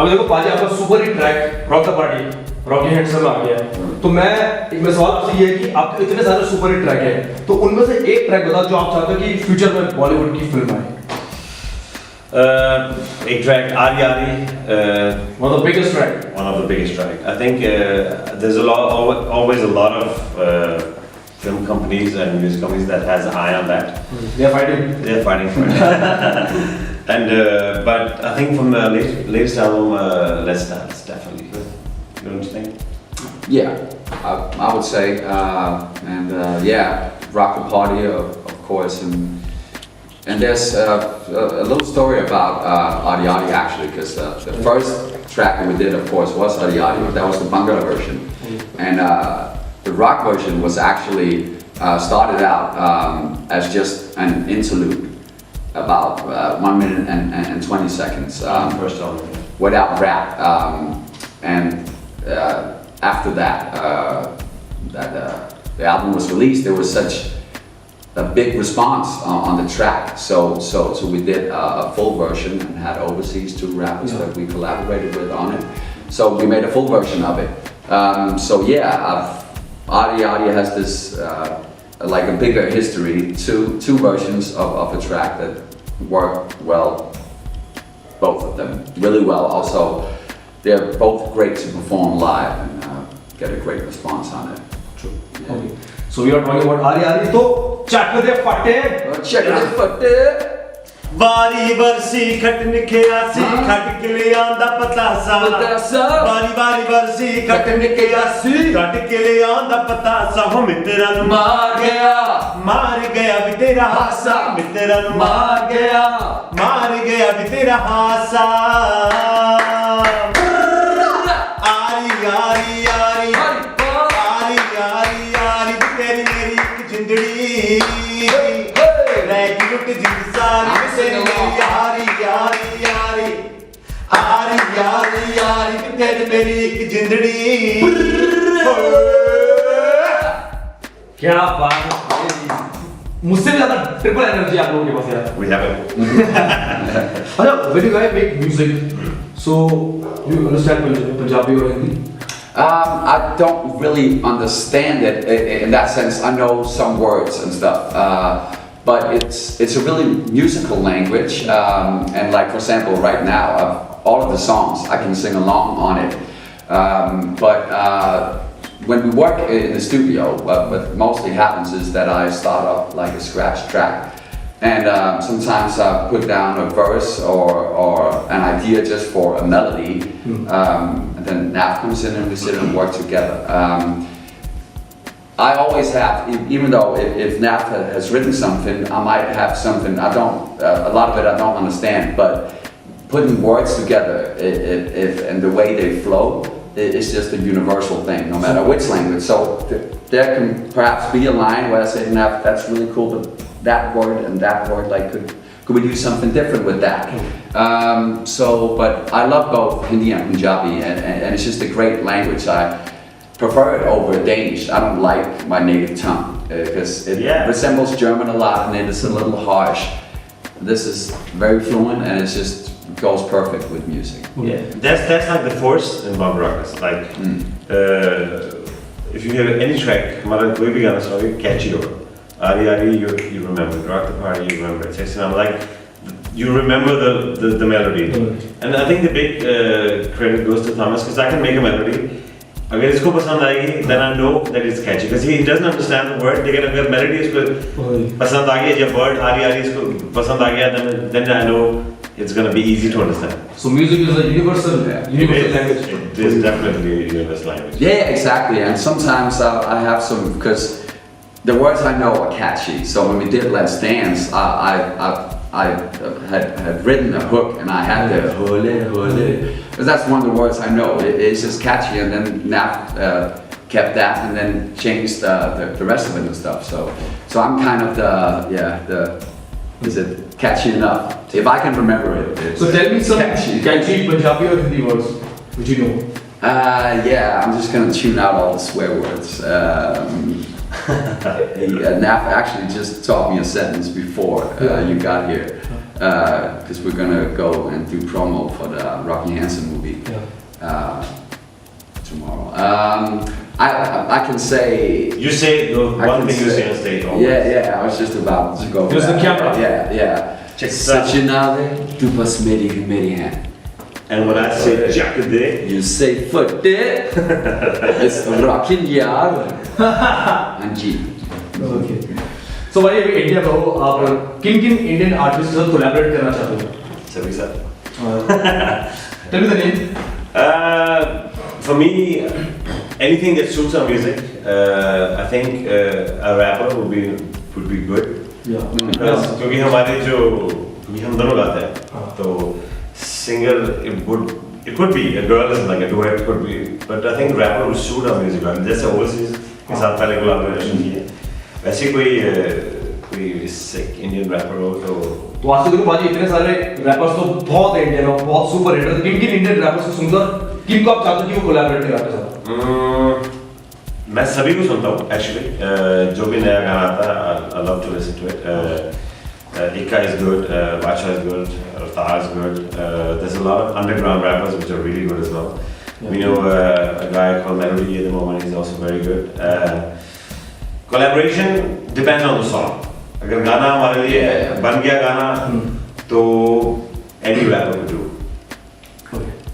अब देखो पाजी आपका super hit track rock the party Rocky Handsome आ गया तो मैं सवाल आपसे ये है कि आपके इतने सारे सुपर हिट ट्रैक हैं तो उनमें से एक ट्रैक बताओ जो आप चाहते हो कि फ्यूचर में बॉलीवुड की फिल्म आए एक ट्रैक आरी आरी one of the biggest track I think there's always a lot of film companies and music companies that has an eye on that. They're fighting for it. And but I think from the latest album, Let's Dance, definitely. You know what I'm saying? Yeah, I would say, yeah, Rock the Party, of course, and there's a little story about Adi Adi actually, because the first track that we did, of course, was Adi Adi, but that was the Bangla version, and the rock version was actually started out as just an interlude. About 1 minute and 20 seconds First album. without rap, and after that, the album was released. There was such a big response on the track, so we did a full version and had overseas 2 rappers that we collaborated with on it. So we made a full version of it. So yeah, Adi Adi has this. Like a bigger history, two versions of a track that work well, both of them really well. Also, they're both great to perform live and get a great response on it. True. Yeah. Okay. So we are talking about Ari Ari. So check the fatte. बारी बरसी खटन के आसी खट के ले आंदा पतासा बारी बारी बरसी खटन के आसी खट के ले आंदा पतासा हो मित्रा नु मार गया भी तेरा हासा मित्रा नु मार गया भी तेरा हासा आरी आरी आरी आरी आरी आरी तेरी मेरी एक जिंदड़ी रह गई लुट जिंद सारी यारी यारी यारी आरी यारी यारी तेरी मेरी एक जिंदड़ी क्या बात है मुझसे भी ज्यादा ट्रिपल एनर्जी आप लोगों के पास यार we have it अच्छा when you guys make music so you understand Punjabi or Hindi I don't really understand it in that sense. I know some words and stuff. But it's a really musical language, and like for example, right now, all of the songs I can sing along on it. But when we work in the studio, what mostly happens is that I start up like a scratch track, and sometimes I put down a verse or an idea just for a melody, and then Naf comes in and we sit and work together. I always have, even though if Naf has written something, I might have something I don't, a lot of it I don't understand, but putting words together and the way they flow, it's just a universal thing, no matter which language. So there can perhaps be a line where I say, Naf, that's really cool, but that word, like, could we do something different with that? But I love both Hindi and Punjabi, and it's just a great language. I prefer it over Danish. I don't like my native tongue because it resembles German a lot and it is a little harsh. This is very fluent and it just goes perfect with music. Yeah, that's like the force in Bob Rockers. Like, if you hear any track, koi bhi gana suno, catchy hoga. Ari Ari, you remember. Rock the Party, you remember. I'm like, you remember the melody. And I think the big credit goes to Thomas because I can make a melody. अगर इसको पसंद आएगी, then I know that it's catchy because he doesn't understand the word. लेकिन अगर melody इसको पसंद आ गया, जब word आरी आरी इसको पसंद आ गया, then I know it's gonna be easy to understand. So music is a universal language. It is definitely a universal language. Yeah, exactly. And sometimes I have some because the words I know are catchy. So when we did Let's Dance, I had written a hook and I had the hole hole. Because that's one of the words I know. It's just catchy, and then Naf kept that and then changed the rest of it and stuff. So I'm kind of is it catchy enough? If I can remember it. So tell me some catchy Punjabi or Hindi words which you know. Yeah, I'm just gonna tune out all the swear words. Naf actually just taught me a sentence before you got here. because we're gonna go and do promo for the Rocky Hansen movie tomorrow. I can say. You say the one thing you say on stage always. Yeah, I was just about to go. Just the camera. Yeah. Sachinade, tu pas meri hand. And when I say Jack de, you say foot de. It's rocking yard. And G. Okay. So भाई अभी India में हो आप किन Indian artist के साथ collaborate करना चाहते हो? सभी साथ. Tell me the name. For me, anything that suits our music. I think a rapper would be good. Because क्योंकि हमारे जो हम दोनों गाते हैं तो singer it could be a girl is like a duet could be but I think rapper would suit our music जैसे overseas के साथ पहले collaboration की है वैसे कोई sick Indian rapper हो तो आज तो देखो बाजी इतने सारे rappers तो बहुत इंडियन हो बहुत सुपर हिट है किन इंडियन rappers को सुनकर किन को आप चाहते हो कि वो कोलैबोरेट करे आपके साथ मैं सभी को सुनता हूँ actually जो भी नया गाना आता है I love to listen to it Ika is good, Bacha is good, Raaj is good. There's a lot of underground rappers which are really good as well. We know a guy called Melody at the moment, he's also very good. Collaboration depends on the song. अगर गाना हमारे लिए बन गया गाना तो any rapper would do.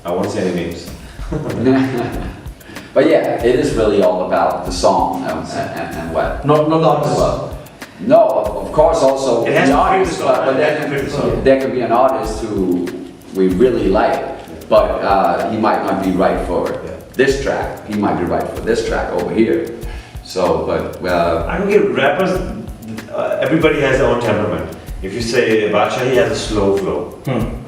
I won't say any names. But yeah, it is really all about the song and what. Not the artist. Well, no, of course also it has the to artist, fit the song. but there could be an artist who we really like, but he might not be right for this track. He might be right for this track over here. So, but I don't get rappers. Everybody has their own temperament. If you say Bacha, he has a slow flow.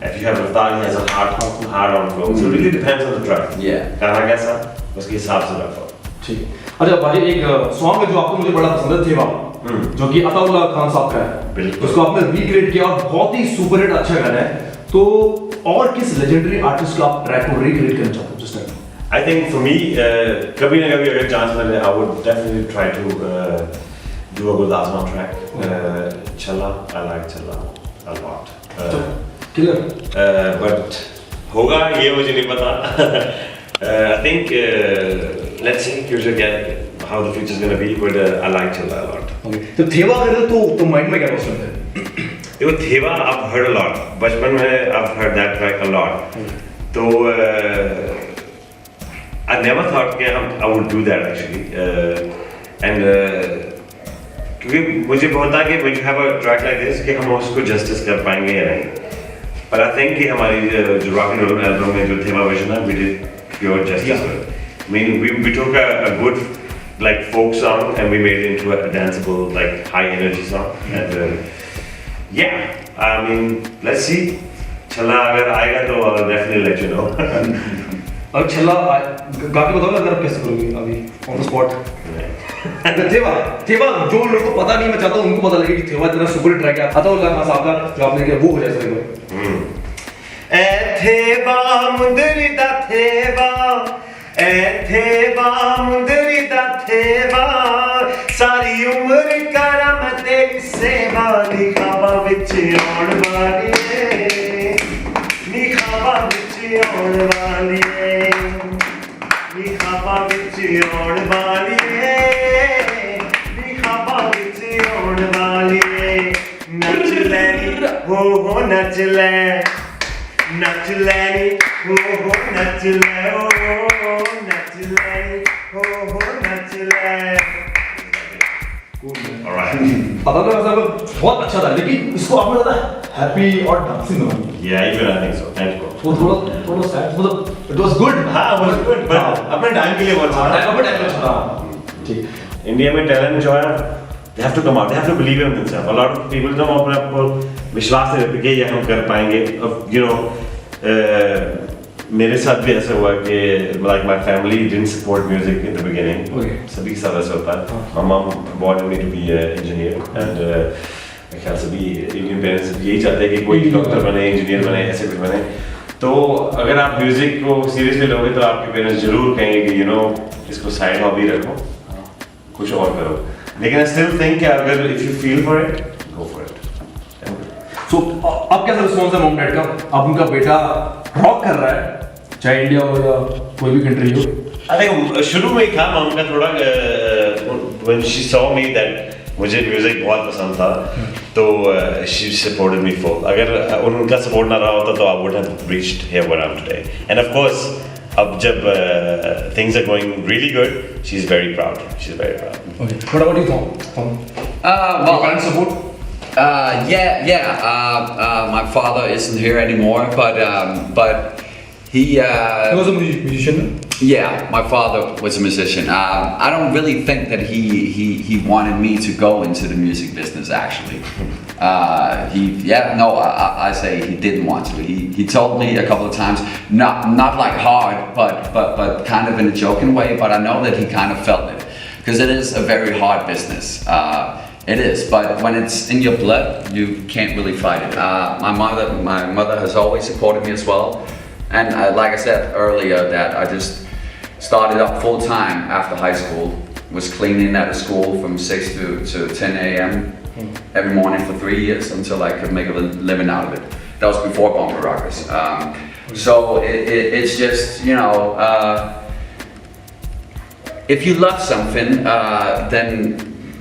If you have Raftari, he has a hard-on flow. So it really depends on the track. Yeah. गाना कैसा उसके हिसाब से रखो. ठीक है. अच्छा भाई एक सॉन्ग है जो आपको मुझे बड़ा पसंद है थेवा जो कि अताउल्लाह खान साहब का है. उसको आपने रिक्रिएट किया और बहुत ही सुपर हिट अच्छा गाना है. तो और किस लेजेंडरी आर्टिस्ट का आप ट्रैक को रिक्रिएट करना चाहते हो जिस time? I think for me, कभी ना कभी अगर चांस मिले, I would definitely try to do a good Asma track. Challa, I like Challa a lot. Killer. But होगा ये मुझे नहीं पता. I think let's see how the future is gonna be, but I like Challa a lot. Okay. तो थेवा अगर तो mind में क्या पसंद है? देखो thewa I've heard a lot. बचपन में I've heard that track a lot. तो I never thought I would do that actually. And क्योंकि मुझे बहुत था कि when you have a track like this कि हम उसको justice कर पाएंगे या नहीं. But I think कि हमारी जो Rock and Roll album में जो थेवा version है, we did pure justice. I mean, we took a good like folk song and we made it into a danceable like high energy song. And yeah, I mean, let's see. चला अगर आएगा तो I'll definitely let you know. और चला गा के बताओ ना अगर आप कैसे करोगे अभी on the spot. थेवा जो लोगों को पता नहीं मैं चाहता हूँ उनको पता लगे कि थेवा इतना सुपर ट्रैक है अताउल्लाह खान साहब का जो आपने किया वो हो जाए सही ए थेवा मुंदरी दा थेवा ए थेवा मुंदरी दा थेवा सारी उम्र करा मैं तेरी सेवा निखावा विच आउण वाली निखावा विच आउण वाली निखावा विच आउण वाली निखावा विच आउण वाली नच लैनी हो नच ले नच लैनी हो नच ले ओ नच लैनी हो नच ले. Alright. अताउल्लाह खान साहब बहुत अच्छा था लेकिन इसको आपने ज़्यादा हैप्पी और डांसिंग बनाया. Yeah, even I think so. Thank you. वो थोड़ा सैड मतलब it was good. हाँ, it was good, but अपने टाइम के लिए बहुत अच्छा. अपने टाइम पे अच्छा था. ठीक. इंडिया में टैलेंट जो है, they have to come out. They have to believe in themselves. A lot of people don't अपने आप को विश्वास नहीं रखते कि ये हम कर पाएंगे. You know, मेरे साथ भी ऐसा हुआ कि like my family didn't support music in the beginning. Okay. सभी के साथ ऐसा होता है. My mom wanted me to be an engineer and मेरे ख्याल से भी Indian parents यही चाहते हैं कि कोई डॉक्टर बने, इंजीनियर बने, ऐसे कुछ बने. तो अगर आप म्यूजिक को सीरियसली लोगे तो आपके पेरेंट्स जरूर कहेंगे कि you know इसको साइड हॉबी रखो, कुछ और करो. लेकिन I still think कि अगर if you feel for it, go for it. सो अब कैसा रिस्पॉन्स है मॉम डैड का? अब उनका बेटा रॉक कर रहा है, चाहे इंडिया हो या कोई भी कंट्री हो. I think शुरू में ही था मॉम का थोड़ा when she saw me that मुझे म्यूजिक बहुत पसंद था तो she supported me full. अगर उनका सपोर्ट ना रहा होता तो I would have reached here where I am today. And of course अब जब things are going really good, she's very proud. She's very proud. Okay. What about you, Tom? Well, Your parents support? My father isn't here anymore, but he. He was a musician. Yeah, my father was a musician. I don't really think that he wanted me to go into the music business. Actually, I say he didn't want to. He told me a couple of times, not like hard, but kind of in a joking way. But I know that he kind of felt it, because it is a very hard business. It is, but when it's in your blood, you can't really fight it. My mother has always supported me as well, and like I said earlier, that I just started up full time after high school. Was cleaning at a school from 6 to 10 a.m. every morning for 3 years until I could make a living out of it. That was before Bombay Rockers. So it's just, you know, if you love something, then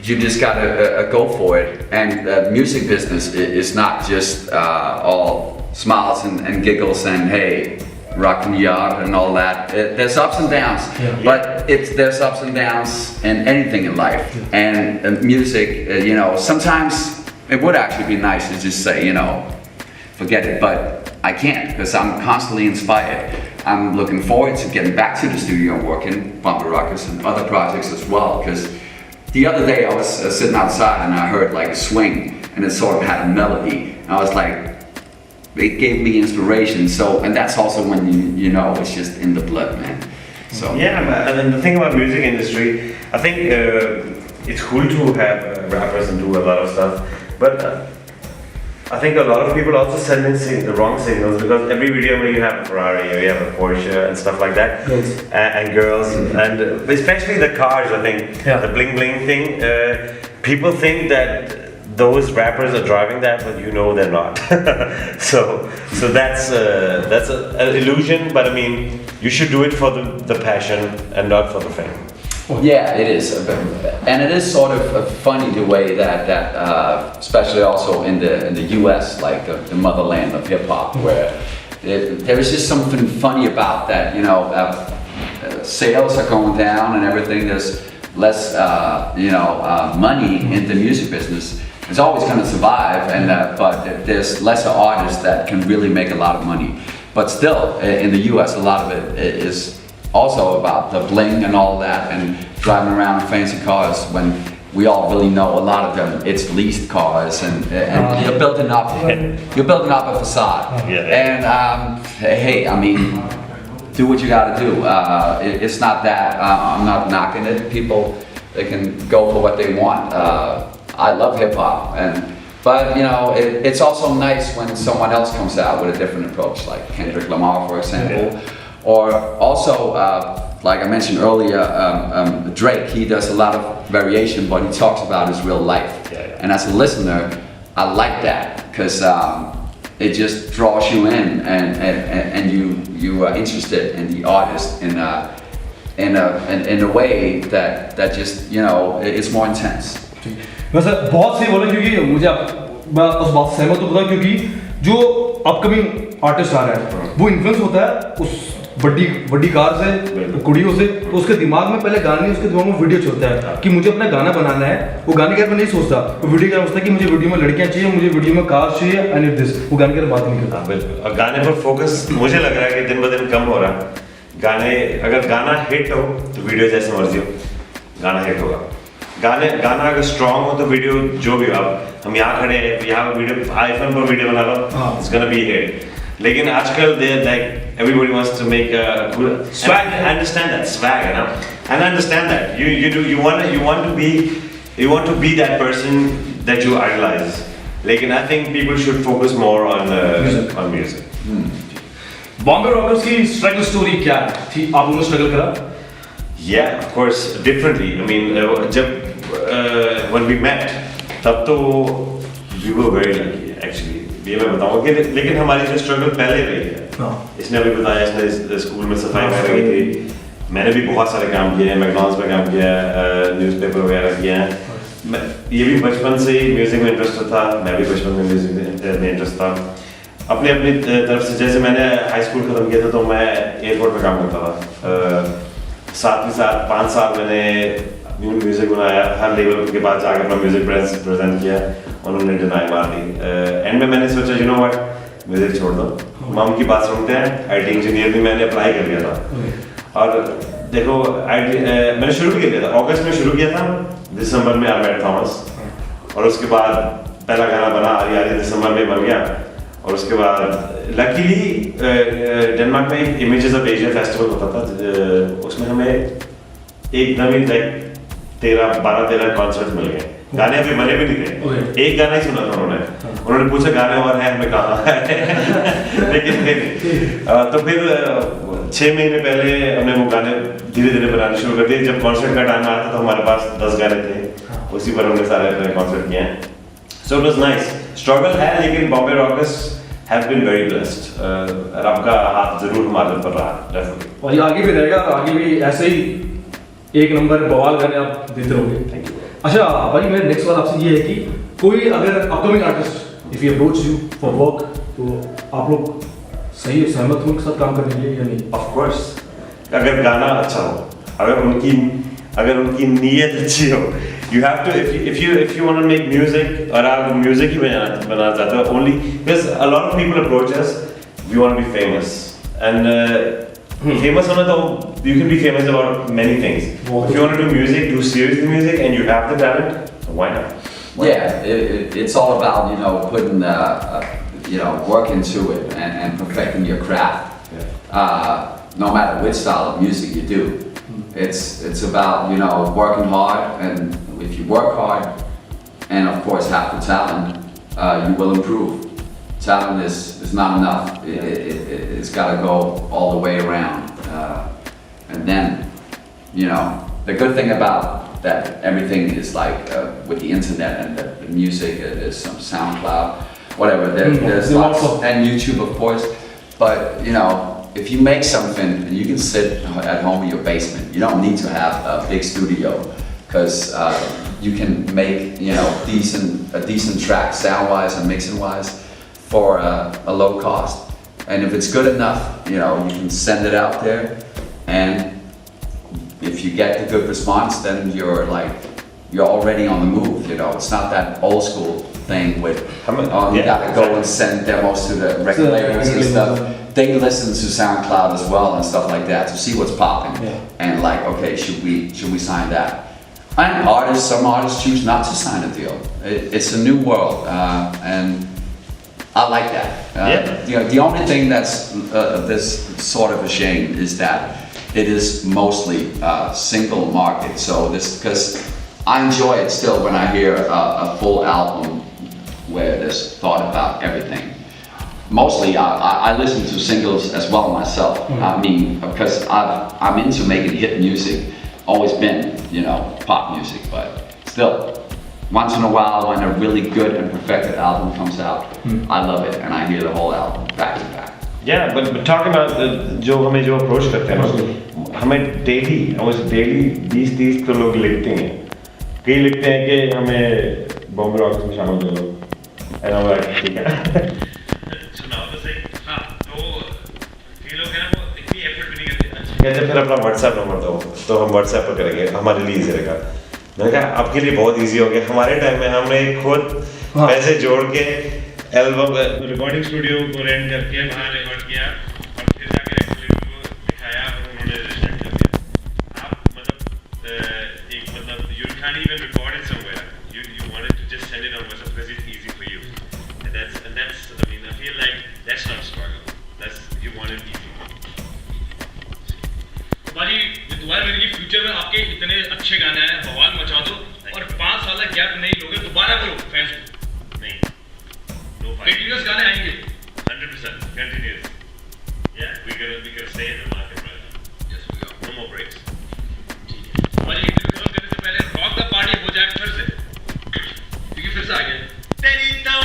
you just gotta go for it. And music business is not just all smiles and giggles and hey, rock and yard and all that. There's ups and downs, but there's ups and downs in anything in life. And music, you know, sometimes it would actually be nice to just say, you know, forget it, but I can't, because I'm constantly inspired. I'm looking forward to getting back to the studio and working Bombay Rockers and other projects as well, because the other day I was sitting outside and I heard like a swing and it sort of had a melody. And I was like, it gave me inspiration. So, and that's also when you know it's just in the blood, man. So yeah, and then the thing about music industry, I think it's cool to have rappers and do a lot of stuff, but I think a lot of people also send in the wrong signals, because every video where you have a Ferrari or you have a Porsche and stuff like that, and girls, and especially the cars, I think, the bling bling thing, people think that those rappers are driving that, but you know they're not. so that's an illusion, but I mean, you should do it for the passion and not for the fame. Yeah, it is, and it is sort of funny the way that especially also in the U.S., like the motherland of hip hop, where there is just something funny about that. You know, sales are going down and everything. There's less, money in the music business. It's always going to survive, but there's lesser artists that can really make a lot of money. But still, in the U.S., a lot of it is also about the bling and all that, and driving around in fancy cars, when we all really know a lot of them, it's leased cars, and you're building up a facade. And hey, I mean, do what you got to do. It's not that I'm not knocking it. People, they can go for what they want. I love hip hop, but you know, it's also nice when someone else comes out with a different approach, like Kendrick Lamar, for example. Or also, like I mentioned earlier, Drake, he does a lot of variation, but he talks about his real life. And as a listener, I like that, because it just draws you in, and you are interested in the artist in a way that just, you know, it's more intense. वैसे बहुत सही बोला, क्योंकि मैं उस बात से सहमत हूँ, क्योंकि जो अपकमिंग आर्टिस्ट आ रहा है वो इन्फ्लुएंस होता है उस बड़ी कार से, कुड़ियों से, तो उसके दिमाग में पहले गाने, उसके दिमाग में वीडियो चलता है कि मुझे अपना गाना बनाना है. वो गाने के बारे में नहीं सोचता, वो वीडियो के बारे में सोचता है कि मुझे वीडियो में लड़कियां चाहिए, मुझे वीडियो में कार चाहिए, आई नीड दिस. वो गाने के बारे में बात नहीं करता. बिल्कुल. और गाने पर फोकस मुझे लग रहा है कि दिन ब दिन कम हो रहा है. गाने, अगर गाना हिट हो तो वीडियो जैसे मर्जी हो, गाना हिट होगा. गाना अगर स्ट्रॉन्ग हो तो वीडियो जो भी हो, हम यहाँ खड़े हैं, यहाँ वीडियो, आईफोन पर वीडियो बना लो, इट्स गोना बी हिट. लेकिन आजकल they like everybody wants to make a good swag. I understand that swag, you know, and I understand that you want to be that person that you idolize. लेकिन I think people should focus more on music. Bombay Rockers की struggle story क्या थी? आप लोगों ने struggle करा? Yeah, of course, differently. I mean, when we met, तब तो we were very lucky actually. ये मैं बताऊँ कि लेकिन हमारी जो स्ट्रगल पहले रही है, इसने अभी बताया, इसने स्कूल में सफाई कर रही थी, मैंने भी बहुत सारे काम किए हैं, मैकडॉनल्ड्स में काम किया है, न्यूज़पेपर वगैरह किए हैं। ये भी बचपन से ही म्यूज़िक में इंटरेस्ट था, मैं भी बचपन में म्यूज़िक में इंटरेस्ट था। अपनी अपनी तरफ से, जैसे मैंने हाई स्कूल खत्म किया था तो मैं एयरपोर्ट में काम करता था, साथ ही साथ 5 साल मैंने म्यूज़िक बनाया, हर लेवल के बाद जाकर अपना म्यूज़िक प्रेजेंट किया, उन्होंने डिनाई मार दी। एंड में मैंने सोचा यू नो व्हाट, म्यूज़िक छोड़ दो, मम की बात सुनते हैं। IT इंजीनियर भी मैंने अप्लाई कर लिया था, और देखो मैंने शुरू भी कर लिया था, अगस्त में शुरू किया था, दिसंबर में आई मेट थॉमस, और उसके बाद पहला गाना बना आरी आरी, दिसंबर में बन गया। और उसके बाद लकीली डेनमार्क में एक इमेजेस ऑफ एशिया फेस्टिवल होता था, उसमें हमें एकदम ही लाइक 12-13 कॉन्सर्ट मिल गए। गाने अभी बने भी नहीं थे, एक गाना ही सुना था उन्होंने पूछा गाने और हैं, हमें कहा है लेकिन तो फिर 6 महीने पहले हमने वो गाने धीरे धीरे बनाने शुरू कर दिए। जब कॉन्सर्ट का टाइम आता तो हमारे पास 10 गाने थे, उसी पर हमने सारे अपने कॉन्सर्ट किए हैं। So it was nice. Struggle है, लेकिन Bombay Rockers have been very blessed. रब का हाथ जरूर हमारे ऊपर रहा डेफिनेटली, और ये आगे भी रहेगा, और आगे भी ऐसे ही एक नंबर बवाल गाने आप देते रहोगे। Thank you. अच्छा भाई, मेरा नेक्स्ट सवाल आपसे ये है कि कोई अगर upcoming artist if you approach you for work, तो आप लोग सही सहमत हो उनके साथ काम करने के लिए या नहीं? ऑफ कोर्स, अगर गाना अच्छा हो, अगर उनकी नीयत अच्छी हो, you have to, if you want to make music, और आप म्यूजिक ही बनाना चाहते हो, only because a lot of people approach us, we want to be famous, and famous होना तो you can be famous about many things. If you want to do music, do serious music, and you have the talent, why not? Yeah, it's all about, you know, putting work into it and perfecting your craft. Yeah. No matter which style of music you do, it's about, you know, working hard, and if you work hard and of course have the talent, you will improve. Talent is not enough. It's got to go all the way around, and then, you know, the good thing about that, everything is like with the internet and the music. There's some SoundCloud, whatever. There's lots, and YouTube, of course. But you know, if you make something, you can sit at home in your basement. You don't need to have a big studio, because you can make, you know, a decent track, sound-wise and mixing-wise, for a low cost. And if it's good enough, you know, you can send it out there, and if you get the good response, then you're already on the move. You know, it's not that old school thing with you gotta go and send demos to the record labels and stuff. They listen to SoundCloud as well and stuff like that to see what's popping, and like, okay, should we sign that? And some artists choose not to sign a deal. It's a new world, and I like that. You know, the only thing that's this sort of a shame is that it is mostly single market. So because I enjoy it still when I hear a full album where there's thought about everything. Mostly I listen to singles as well myself. I mean, because I'm into making hit music, always been, you know, pop music, but still, once in a while when a really good and perfected album comes out, I love it, and I hear the whole album back to back. Yeah, but talking about जो approach करते हैं ना, हमें daily 20-30 तो लोग लिखते हैं, कई लिखते हैं कि हमें बॉम्बे रॉकर्स में शामिल कर लो, and I'm like, ठीक है। सुनाओ तो सही, हाँ, तो कई लोग हैं वो इतनी effort भी नहीं करते। कहते फिर अपना WhatsApp नंबर दो, तो हम WhatsApp पर करेंगे, हमारे लिए easy रहेगा। मैंने कहा आपके लिए बहुत इजी हो गया, हमारे टाइम में हमने खुद पैसे जोड़ के एल्बम रिकॉर्डिंग स्टूडियो को रेंट करके वहाँ रिकॉर्ड किया, और फिर जाके रेकॉर्डिंग को दिखाया और उन्होंने रजिस्टर कर दिया। आप you can't even record it somewhere. You wanted to just send it on WhatsApp because it's easy for you, and that's I mean, I feel like that's not struggle. You want it easy. भाई दोबारा मेरे future में आपके इतने अच्छे गाने हैं, बवाल मचा दो, और 5 साल गैप नहीं लोगे, दोबारा करो फैंस को नहीं, नो कंटीन्यूअस गाने आएंगे 100% continuous. Yeah, we gotta stay in the market right now. Yes, we are. No more breaks. ठीक है भाई, इंटरव्यू क्लोज करने से पहले रॉक द पार्टी हो जाए फिर से, क्योंकि फिर से आ गया तेरी तो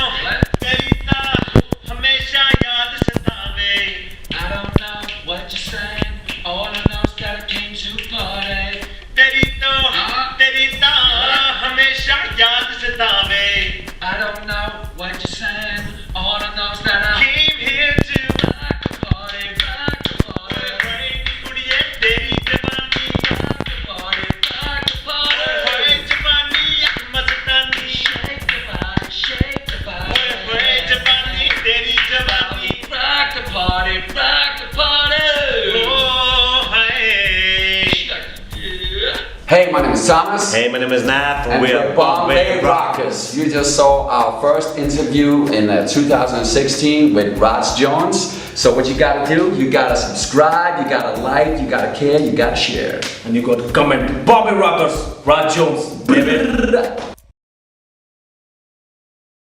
what you saying? All I know is that I came here to rock the party, rock the party. कुड़िये तेरी जवानी, rock the party, rock the party. ओए जवानी एक मस्तानी, shake the body, shake the body. ओए जवानी तेरी जवानी, rock the party, rock the party. Oh hey. Hey, my name is Thomas. Hey, my name is Nat, And we are Bombay Rockers. You just saw our first interview in 2016 with Raaj Jones. So what you gotta do, you gotta subscribe, you gotta like, you gotta care, you gotta share. And you got to comment Bombay Rockers, Raj Jones, baby.